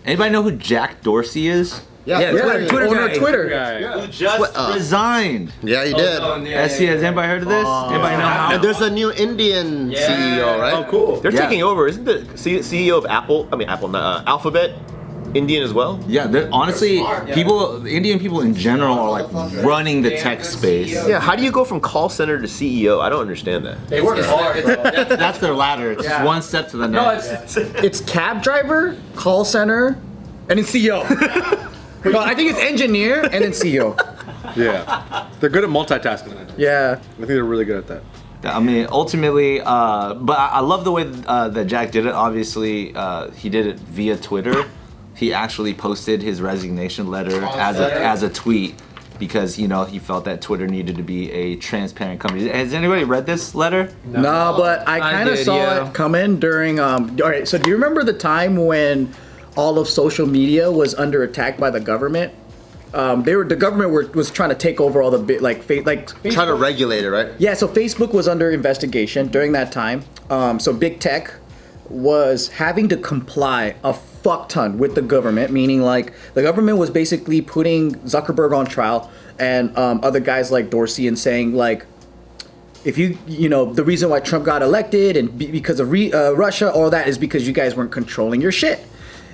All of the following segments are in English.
Anybody know who Jack Dorsey is? Yeah, Twitter owner of Twitter. Who just resigned. Yeah, he did. Has anybody heard of this? Anybody know how? And there's a new Indian CEO, right? Oh, cool. They're taking over. Isn't the CEO of Alphabet Indian as well? Yeah, honestly, Indian people in general are like running the tech space. Yeah, how do you go from call center to CEO? I don't understand that. They work hard, bro. That's their ladder. It's just one step to the next. No, it's cab driver, call center, and then CEO. No, I think it's engineer and then CEO. Yeah, they're good at multitasking. Yeah. I think they're really good at that. I mean, ultimately, but I love the way that Jack did it. Obviously, he did it via Twitter. He actually posted his resignation letter as a tweet because, you know, he felt that Twitter needed to be a transparent company. Has anybody read this letter? No, but I kind of saw it come in during. All right, so do you remember the time when all of social media was under attack by the government? The government was trying to take over all the Facebook. Trying to regulate it, right? Yeah, so Facebook was under investigation during that time. So big tech was having to comply a fuck ton with the government, meaning like the government was basically putting Zuckerberg on trial and other guys like Dorsey and saying like, if you know, the reason why Trump got elected and because of Russia, all that is because you guys weren't controlling your shit.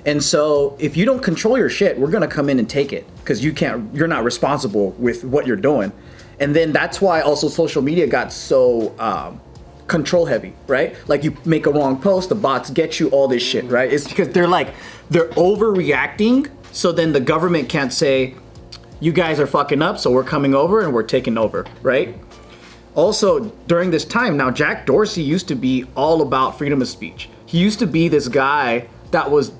And so if you don't control your shit, we're gonna come in and take it because you're not responsible with what you're doing. And then that's why also social media got so control heavy, right? Like you make a wrong post, the bots get you all this shit, right? It's because they're overreacting. So then the government can't say, you guys are fucking up, so we're coming over and we're taking over, right? Also, during this time, now Jack Dorsey used to be all about freedom of speech. He used to be this guy that was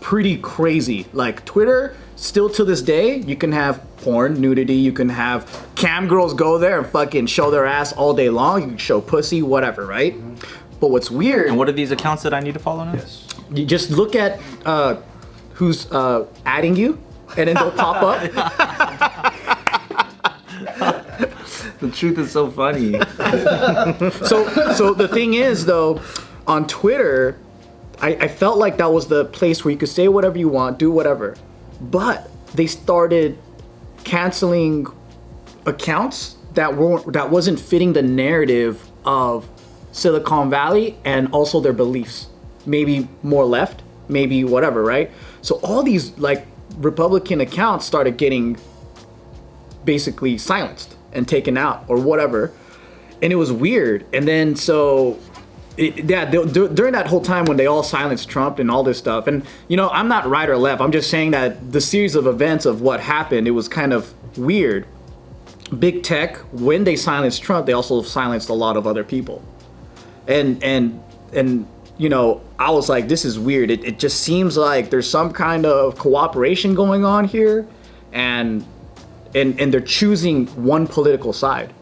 pretty crazy. Like Twitter, still to this day, you can have porn, nudity, you can have cam girls go there and fucking show their ass all day long, you can show pussy, whatever, right? But what's weird... And what are these accounts that I need to follow now? Yes. You just look at who's adding you, and then they'll pop up. The truth is so funny. So the thing is, though, on Twitter, I felt like that was the place where you could say whatever you want, do whatever. But they started canceling accounts that wasn't fitting the narrative of Silicon Valley and also their beliefs. Maybe more left, maybe whatever, right? So all these like Republican accounts started getting basically silenced and taken out or whatever. And it was weird. And then so during that whole time when they all silenced Trump and all this stuff, and you know, I'm not right or left, I'm just saying that the series of events of what happened, it was kind of weird. Big tech, when they silenced Trump, they also silenced a lot of other people. And you know, I was like, this is weird. It just seems like there's some kind of cooperation going on here, and they're choosing one political side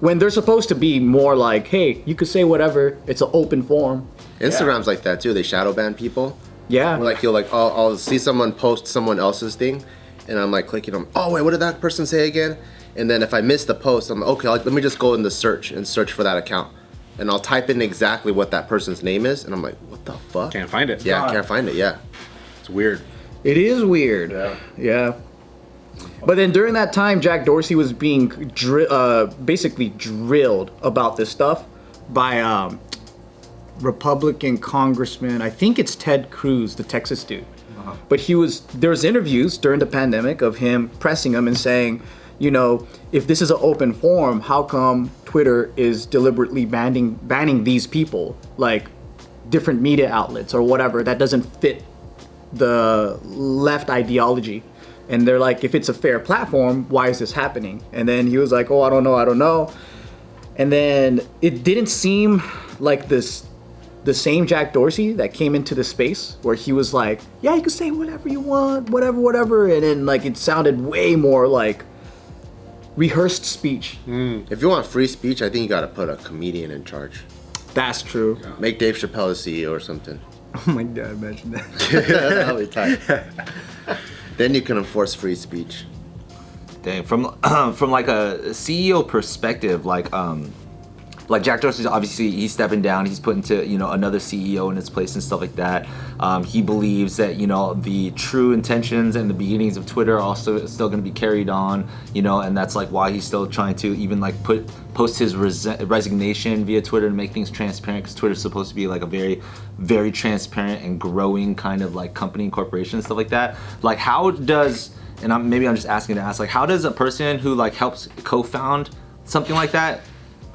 when they're supposed to be more like, hey, you could say whatever, it's an open forum. Instagram's like that too. They shadow ban people. Yeah. Like I'll see someone post someone else's thing, and I'm like clicking on, oh wait, what did that person say again? And then if I miss the post, I'm like, okay, let me just go in the search for that account, and I'll type in exactly what that person's name is, and I'm like, what the fuck? Can't find it. Yeah, can't find it. Yeah, it's weird. It is weird. Yeah. But then during that time, Jack Dorsey was being basically drilled about this stuff by Republican Congressman, I think it's Ted Cruz, the Texas dude. But there was interviews during the pandemic of him pressing him and saying, you know, if this is an open forum, how come Twitter is deliberately banning these people, like different media outlets or whatever that doesn't fit the left ideology? And they're like, if it's a fair platform, why is this happening? And then he was like, oh, I don't know. And then it didn't seem like the same Jack Dorsey that came into the space where he was like, yeah, you can say whatever you want, whatever. And then like it sounded way more like rehearsed speech. If you want free speech, I think you gotta put a comedian in charge. That's true. Yeah. Make Dave Chappelle the CEO or something. Oh my God, imagine that. That'll be tight. Then you can enforce free speech. Dang, from like a CEO perspective, like like Jack Dorsey's obviously he's stepping down. He's putting to another CEO in his place and stuff like that. He believes that the true intentions and the beginnings of Twitter are also still going to be carried on. And that's like why he's still trying to even like post his resignation via Twitter to make things transparent, because Twitter's supposed to be like a very, very transparent and growing kind of like company and corporation and stuff like that. Like how does, and I'm just asking to ask, like how does a person who like helps co-found something like that,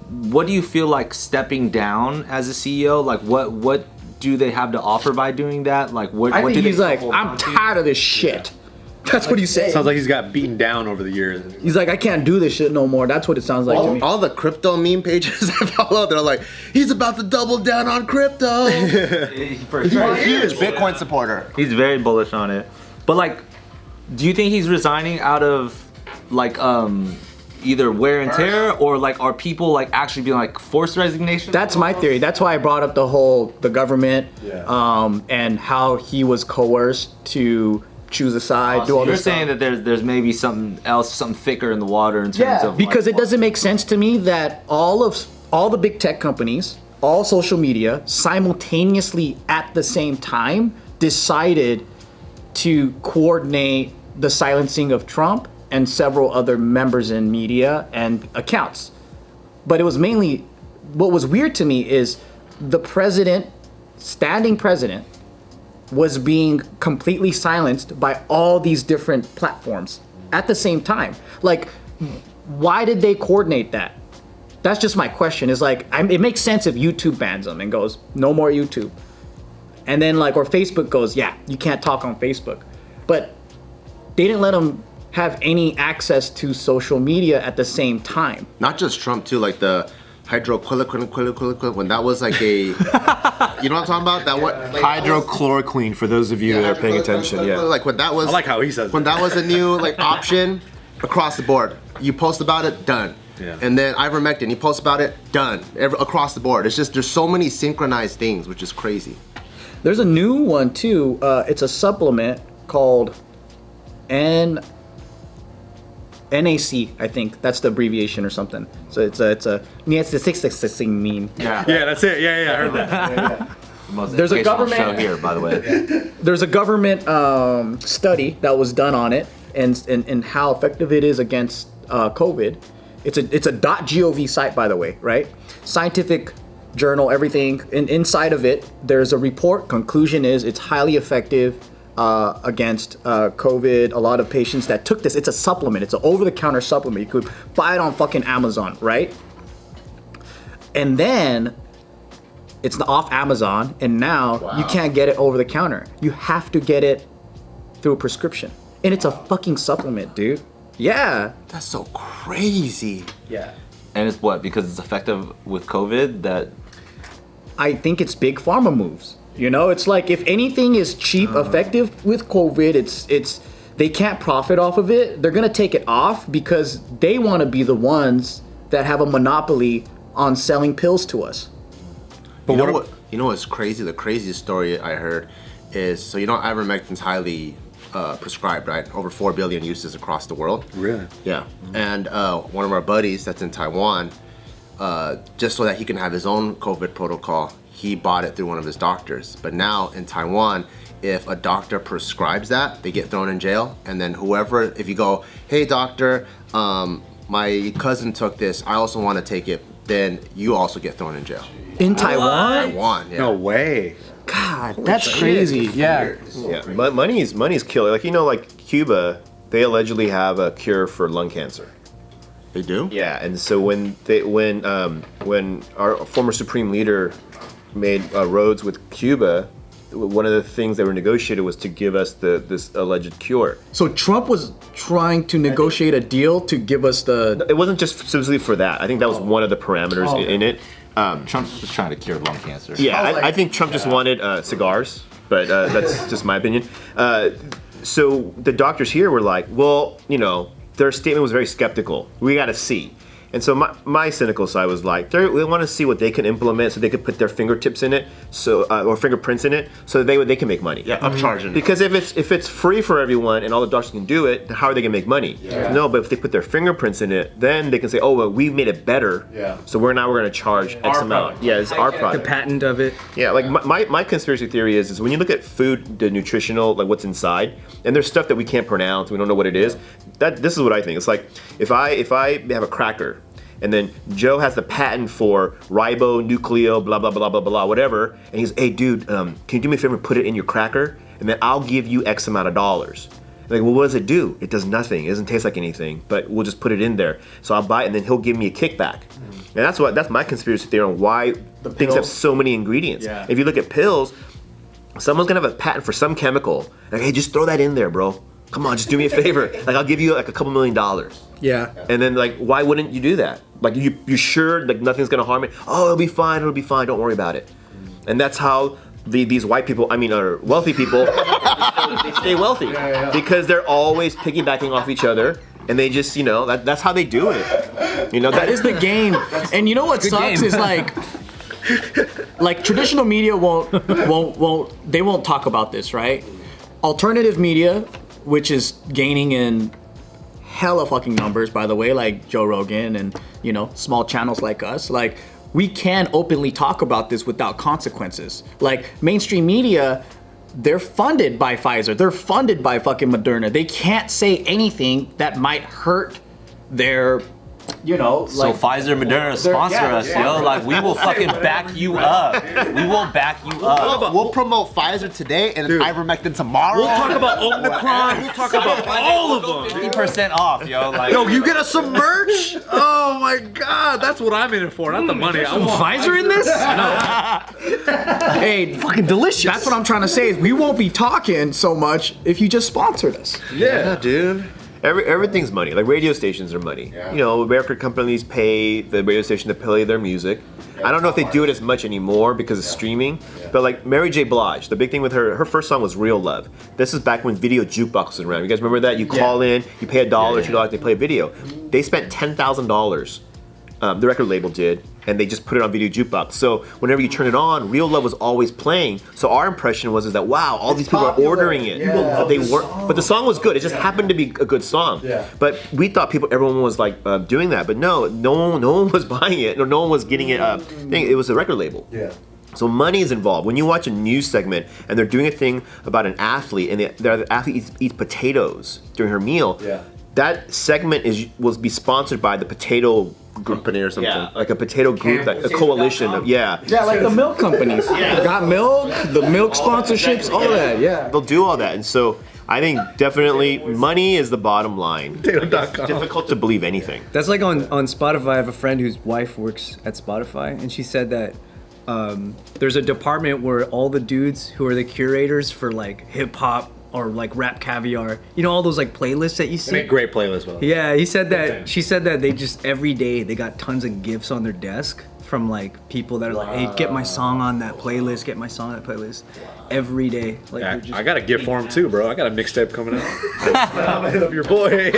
what do you feel like stepping down as a CEO, like what do they have to offer by doing that? Like what I think do he's they like, I'm tired of this shit. That's what he's saying. Sounds like he's got beaten down over the years. He's like, I can't do this shit no more. That's what it sounds like to me. All the crypto meme pages I follow, they're like, he's about to double down on crypto. For sure. Huge Bitcoin supporter. He's very bullish on it. But like, do you think he's resigning out of like either wear and tear, or like are people like actually being like forced resignation? That's my theory. That's why I brought up the government, and how he was coerced to choose a side, do all You're this saying stuff. that there's maybe something else, something thicker in the water in terms of because it doesn't make sense to me that all the big tech companies, all social media, simultaneously at the same time decided to coordinate the silencing of Trump and several other members in media and accounts. But it was mainly, what was weird to me is the president, standing president, was being completely silenced by all these different platforms at the same time. Like, why did they coordinate that? That's just my question. Is like, it makes sense if YouTube bans them and goes, no more YouTube. And then like, or Facebook goes, yeah, you can't talk on Facebook. But they didn't let them have any access to social media at the same time. Not just Trump too, like the hydrochloroquine, when that was like a, you know what I'm talking about? That what Hydrochloroquine, for those of you that are paying attention. Yeah. Like when that was, I like how he says when it. that was a new like option across the board. You post about it, done. Yeah. And then ivermectin, you post about it, done. Across the board. It's just there's so many synchronized things, which is crazy. There's a new one too. It's a supplement called NAC, I think that's the abbreviation or something. So it's the 666 meme. Yeah. Yeah, that's it. Yeah, I heard that. The most There's a educational government- show here, by the way. There's a government study that was done on it and how effective it is against COVID. It's a .gov site, by the way, right? Scientific journal, everything. And inside of it, there's a report. Conclusion is it's highly effective against COVID. A lot of patients that took this, it's a supplement. It's an over-the-counter supplement. You could buy it on fucking Amazon, right? And then it's off Amazon, and now you can't get it over the counter. You have to get it through a prescription. And it's a fucking supplement, dude. Yeah. That's so crazy. Yeah. And it's what? Because it's effective with COVID that. I think it's big pharma moves. You know, it's like if anything is cheap, effective with COVID, it's they can't profit off of it. They're gonna take it off because they want to be the ones that have a monopoly on selling pills to us. But you know what's crazy? The craziest story I heard is, so ivermectin's highly prescribed, right? Over 4 billion uses across the world. Really? Yeah. And one of our buddies that's in Taiwan, just so that he can have his own COVID protocol, he bought it through one of his doctors. But now in Taiwan, if a doctor prescribes that, they get thrown in jail. And then whoever, if you go, hey doctor, my cousin took this, I also want to take it, then you also get thrown in jail. In Taiwan? Taiwan, yeah. No way. God, that's crazy. Yeah. Yeah, money's killer. Like like Cuba, they allegedly have a cure for lung cancer. They do? Yeah, and so when our former supreme leader made roads with Cuba, one of the things that were negotiated was to give us this alleged cure. So Trump was trying to negotiate a deal to give us the. It wasn't just specifically for that. I think that was one of the parameters in it. Trump's just trying to cure lung cancer. Yeah, I think Trump just wanted cigars, but that's just my opinion. So the doctors here were like, well, their statement was very skeptical. We got to see. And so my cynical side was like, they want to see what they can implement so they could put their fingertips in it, so or fingerprints in it, so they can make money. Yeah, upcharging. Because if it's free for everyone and all the doctors can do it, then how are they gonna make money? Yeah. No, but if they put their fingerprints in it, then they can say, oh, well, we've made it better. Yeah. So we're gonna charge X amount. product. Yeah, it's our The product. patent of it. Yeah, like my conspiracy theory is when you look at food, the nutritional, like what's inside, and there's stuff that we can't pronounce, we don't know what it is. This is what I think. It's like if I have a cracker, and then Joe has the patent for ribonucleo, blah blah blah blah blah, whatever, and he's, hey dude, can you do me a favor and put it in your cracker, and then I'll give you X amount of dollars. Like, well, what does it do? It does nothing. It doesn't taste like anything, but we'll just put it in there. So I'll buy it, and then he'll give me a kickback. And that's my conspiracy theory on why things have so many ingredients. Yeah. If you look at pills, someone's gonna have a patent for some chemical. Like, hey, just throw that in there, bro. Come on, just do me a favor. Like, I'll give you like a couple $1 million. Yeah. And then like, why wouldn't you do that? Like, you sure like nothing's gonna harm it? Oh, it'll be fine. Don't worry about it. And that's how these white people, or wealthy people, they stay wealthy because they're always piggybacking off each other, and they just, that's how they do it. That is the game. And you know what sucks is like traditional media won't talk about this, right? Alternative media, which is gaining in hella fucking numbers, by the way, like Joe Rogan and small channels like us, like we can openly talk about this without consequences. Like mainstream media, they're funded by Pfizer, they're funded by fucking Moderna. They can't say anything that might hurt their So Pfizer, Moderna sponsor us, yo. Like, we will fucking back you up. We will back you up. We'll promote Pfizer today and ivermectin tomorrow. We'll talk about Omicron. We'll talk about all of them. 50% off, yo. Like, Yo, you get us some merch? Oh my god, that's what I'm in it for, not the money. I want Pfizer in this? Hey, Fucking delicious. that's what I'm trying to say is we won't be talking so much if you just sponsored us. Yeah, dude. Everything's money. Like, radio stations are money. Yeah. Record companies pay the radio station to play their music. I don't know if they do it as much anymore because of streaming, but like Mary J. Blige, the big thing with her first song was Real Love. This is back when video jukebox was around. You guys remember that? You call in, you pay $1, $2, they play a video. They spent $10,000. The record label did, and they just put it on video jukebox. So whenever you turn it on, Real Love was always playing. So our impression was that wow, all these people are ordering it. But they weren't. But the song was good. It just happened to be a good song. Yeah. But we thought everyone was like doing that. But no one was buying it. No one was getting it. It was a record label. Yeah. So money is involved. When you watch a news segment and they're doing a thing about an athlete, and the athlete eats potatoes during her meal, that segment will be sponsored by the potato company or something. Yeah. Like a potato group, like a coalition of, Yeah, like the milk companies. Got milk, the milk sponsorships, all that. Yeah. they'll do all that. And so I think definitely money is the bottom line. It's difficult to believe anything. That's like on Spotify. I have a friend whose wife works at Spotify, and she said that there's a department where all the dudes who are the curators for like hip hop or like Rap Caviar, all those like playlists that you see. Make great playlists, well. Yeah, she said that they just every day they got tons of gifts on their desk from like people that are like, hey, get my song on that playlist, get my song on that playlist. Every day. Like Yeah, they're just I got a gift for him too, bro. I got a mixtape coming out. Hit up your boy.